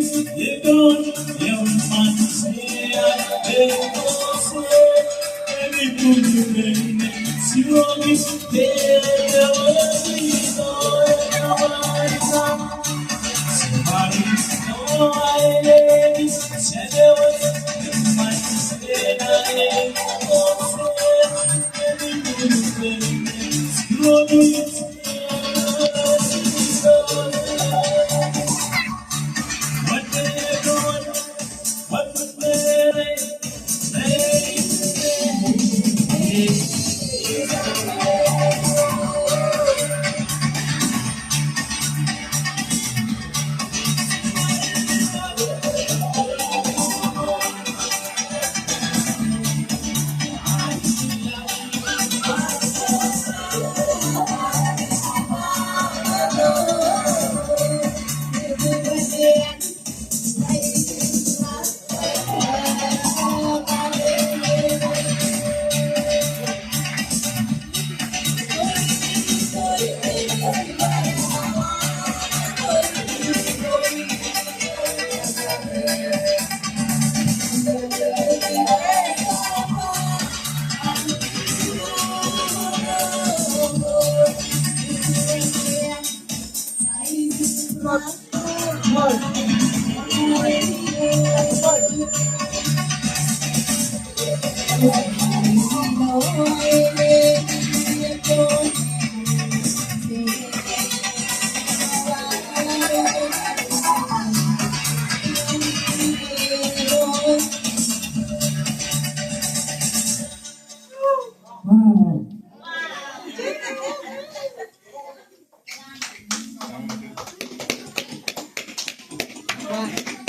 You don't, you man say I don't say. Every good you make, see what is there. The way we saw it, somebody know I lady. Say the way you man say I don't say. Every good you make, see what is there. What they doing? What Wow.